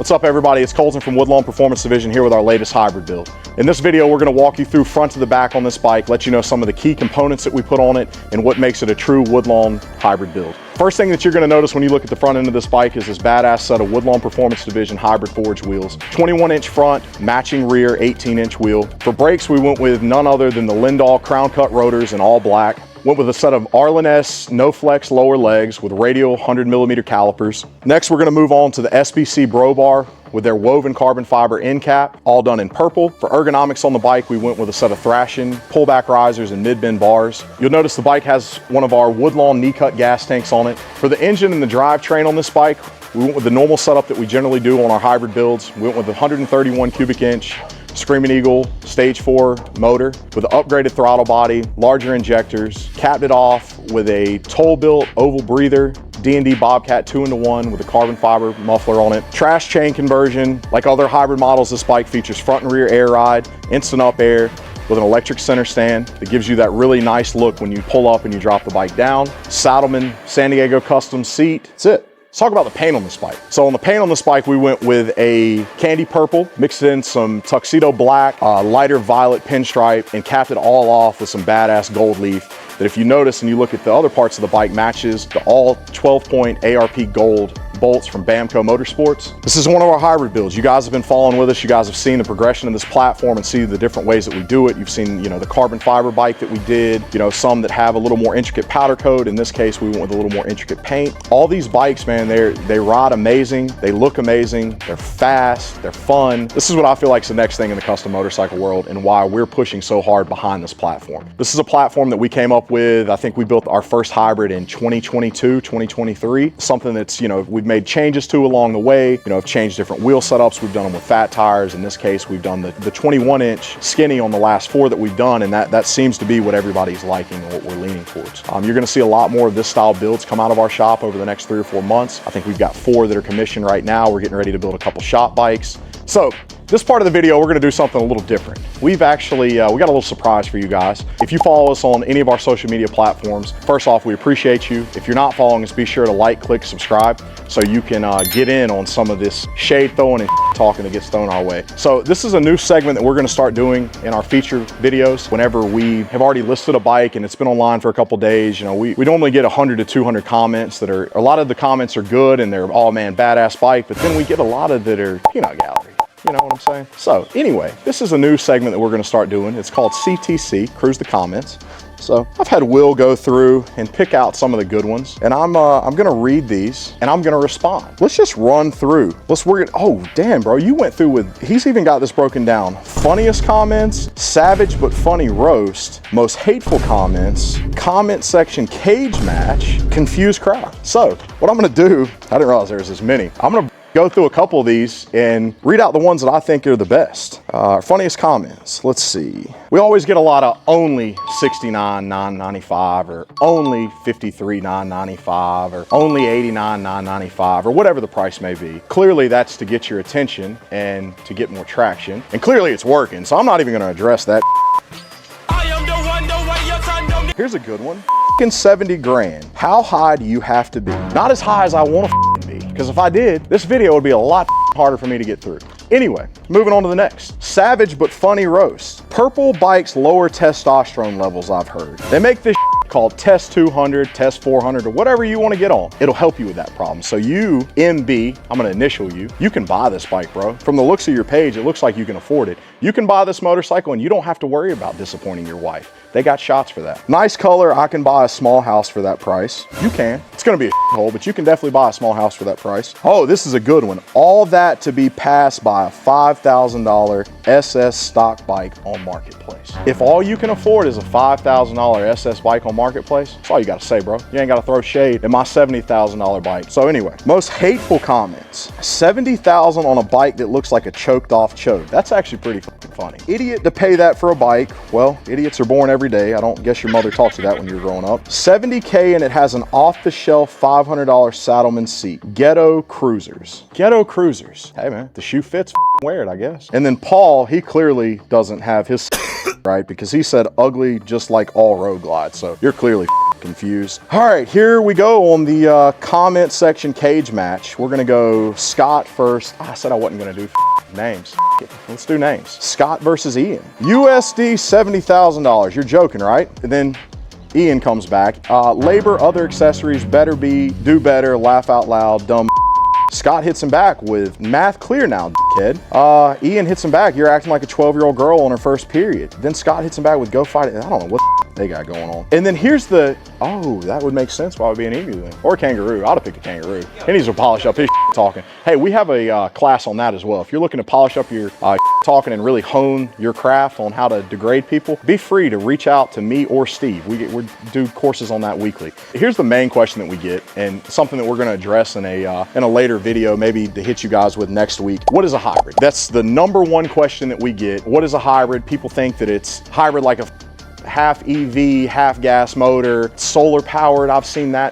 What's up everybody, it's Coleton from Woodlawn Performance Division here with our latest hybrid build. In this video we're going to walk you through front to the back on this bike, let you know some of the key components that we put on it and what makes it a true Woodlawn hybrid build. First thing that you're going to notice when you look at the front end of this bike is this badass set of Woodlawn Performance Division hybrid forged wheels. 21-inch front, matching rear, 18-inch wheel. For brakes we went with none other than the Lyndall crown cut rotors in all black. Went with a set of Arlen Ness no flex lower legs with radial 100mm calipers. Next we're going to move on to the SBC Bro Bar with their woven carbon fiber end cap, all done in purple. For ergonomics on the bike, we went with a set of thrashing, pullback risers, and mid-bend bars. You'll notice the bike has one of our Woodlawn knee-cut gas tanks on it. For the engine and the drivetrain on this bike, we went with the normal setup that we generally do on our hybrid builds. We went with a 131 cubic inch Screamin Eagle Stage 4 motor with an upgraded throttle body, larger injectors, capped it off with a toll-built oval breather, D&D Bobcat 2-in-1 with a carbon fiber muffler on it. Trask chain conversion. Like other hybrid models, this bike features front and rear air ride, instant up air, with an electric center stand that gives you that really nice look when you pull up and you drop the bike down. Saddlemen San Diego custom seat. That's it. Let's talk about the paint on this bike. So on the paint on this bike, we went with a candy purple, mixed in some tuxedo black, lighter violet pinstripe, and capped it all off with some badass gold leaf that, if you notice and you look at the other parts of the bike, matches the all 12-point ARP gold bolts from Bamco Motorsports. This is one of our hybrid builds. You guys have been following with us. You guys have seen the progression of this platform and see the different ways that we do it. You've seen, the carbon fiber bike that we did, some that have a little more intricate powder coat. In this case, we went with a little more intricate paint. All these bikes, man, they ride amazing. They look amazing. They're fast. They're fun. This is what I feel like is the next thing in the custom motorcycle world and why we're pushing so hard behind this platform. This is a platform that we came up with. I think we built our first hybrid in 2022, 2023. Something that's, we've made changes to along the way. I've changed different wheel setups. We've done them with fat tires. In this case, we've done the 21-inch skinny on the last four that we've done, and that seems to be what everybody's liking and what we're leaning towards. You're gonna see a lot more of this style builds come out of our shop over the next 3 or 4 months. I think we've got 4 that are commissioned right now. We're getting ready to build a couple shop bikes. So this part of the video, we're gonna do something a little different. We've actually, we got a little surprise for you guys. If you follow us on any of our social media platforms, first off, we appreciate you. If you're not following us, be sure to like, click, subscribe, so you can get in on some of this shade throwing and talking that gets thrown our way. So this is a new segment that we're gonna start doing in our feature videos. Whenever we have already listed a bike and it's been online for a couple days, we normally get 100 to 200 comments that are, a lot of the comments are good and they're, oh man, badass bike, but then we get a lot of that are peanut gallery. You know what I'm saying? So anyway, this is a new segment that we're gonna start doing. It's called CTC, Cruise the Comments. So I've had Will go through and pick out some of the good ones, and I'm gonna read these and I'm gonna respond. Let's just run through. Oh damn, bro, you went through with, he's even got this broken down. Funniest comments, savage but funny roast, most hateful comments, comment section cage match, confused crowd. So what I'm gonna do, I didn't realize there was this many. I'm gonna go through a couple of these and read out the ones that I think are the best. Funniest comments, let's see. We always get a lot of only $69,995 or only $53,995 or only $89,995 or whatever the price may be. Clearly that's to get your attention and to get more traction. And clearly it's working, so I'm not even gonna address that. Here's a good one. 70 grand. How high do you have to be? Not as high as I want to be, because if I did, this video would be a lot harder for me to get through. Anyway, moving on to the next. Savage but funny roast. Purple bikes lower testosterone levels, I've heard. They make this called Test 200, Test 400, or whatever you want to get on. It'll help you with that problem. So you, MB, I'm gonna initial you, you can buy this bike, bro. From the looks of your page, it looks like you can afford it. You can buy this motorcycle and you don't have to worry about disappointing your wife. They got shots for that. Nice color, I can buy a small house for that price. You can. It's gonna be a hole, but you can definitely buy a small house for that price. Oh, this is a good one. All that to be passed by a $5,000 SS stock bike on Marketplace. If all you can afford is a $5,000 SS bike on Marketplace, that's all you gotta say, bro. You ain't gotta throw shade at my $70,000 bike. So anyway, most hateful comments. $70,000 on a bike that looks like a choked off choke. That's actually pretty fucking funny. Idiot to pay that for a bike. Well, idiots are born every day. I don't guess your mother taught you that when you were growing up. $70K and it has an off-the-shelf $500 Saddlemen seat. Ghetto Cruisers. Ghetto Cruisers. Hey man, the shoe fits, wear it, I guess. And then Paul, he clearly doesn't have his right, because he said ugly just like all road glides. So you're clearly confused. All right, here we go on the comment section cage match. We're gonna go Scott first. I said I wasn't gonna do names. Let's do names. Scott versus Ian. USD $70,000. You're joking, right? And then Ian comes back. Labor, other accessories, better be, do better, laugh out loud, dumb. Scott hits him back with math clear now, kid. Ian hits him back. You're acting like a 12-year-old girl on her first period. Then Scott hits him back with go fight it. I don't know what they got going on. And then here's the, oh, that would make sense why it would be an emu then. Or a kangaroo. I'd have picked a kangaroo. He needs to polish up his talking. Hey, we have a class on that as well. If you're looking to polish up your talking and really hone your craft on how to degrade people, be free to reach out to me or Steve. We do courses on that weekly. Here's the main question that we get, and something that we're gonna address in a later video, maybe to hit you guys with next week. What is a hybrid? That's the #1 question that we get. What is a hybrid? People think that it's hybrid like a half EV, half gas motor, solar powered. I've seen that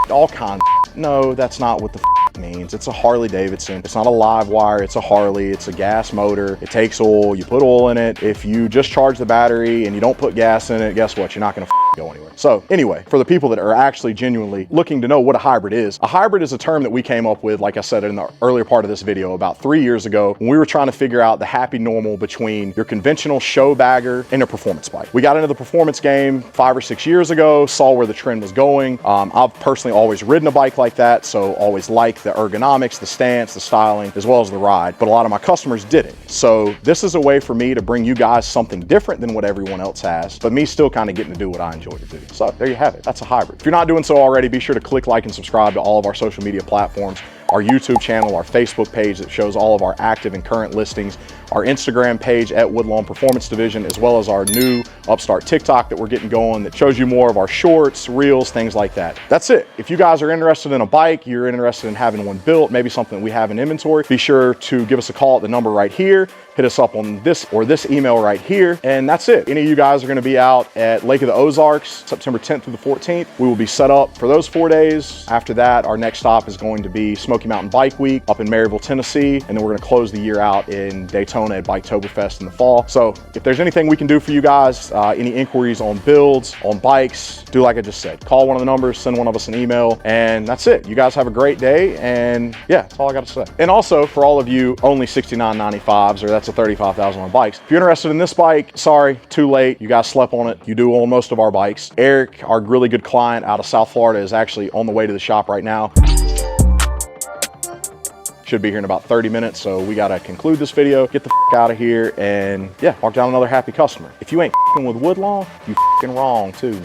all kinds. No, that's not what the means. It's a Harley Davidson. It's not a live wire. It's a Harley. It's a gas motor. It takes oil. You put oil in it. If you just charge the battery and you don't put gas in it, guess what? You're not going to go anywhere. So anyway, for the people that are actually genuinely looking to know what a hybrid is a term that we came up with, like I said in the earlier part of this video, about 3 years ago, when we were trying to figure out the happy normal between your conventional show bagger and a performance bike. We got into the performance game 5 or 6 years ago, saw where the trend was going. I've personally always ridden a bike like that, so always liked the ergonomics, the stance, the styling, as well as the ride, but a lot of my customers didn't. So this is a way for me to bring you guys something different than what everyone else has, but me still kind of getting to do what I enjoy to do. So there you have it. That's a hybrid. If you're not doing so already, be sure to click like and subscribe to all of our social media platforms, our YouTube channel, our Facebook page that shows all of our active and current listings, our Instagram page at Woodlawn Performance Division, as well as our new upstart TikTok that we're getting going that shows you more of our shorts, reels, things like that. That's it. If you guys are interested in a bike, you're interested in having one built, maybe something that we have in inventory, be sure to give us a call at the number right here. Hit us up on this or this email right here. And that's it. Any of you guys are going to be out at Lake of the Ozarks, September 10th through the 14th. We will be set up for those 4 days. After that, our next stop is going to be Smoky Mountain Bike Week up in Maryville, Tennessee. And then we're going to close the year out in Daytona at Biketoberfest in the fall. So if there's anything we can do for you guys, any inquiries on builds, on bikes, do like I just said. Call one of the numbers, send one of us an email, and that's it. You guys have a great day. And yeah, that's all I got to say. And also for all of you only $69.95s, or that's a $35,000 bikes. If you're interested in this bike, sorry, too late. You guys slept on it. You do own most of our bikes. Eric, our really good client out of South Florida, is actually on the way to the shop right now. Should be here in about 30 minutes. So we got to conclude this video, get the out of here, and yeah, mark down another happy customer. If you ain't with Woodlawn, you wrong too.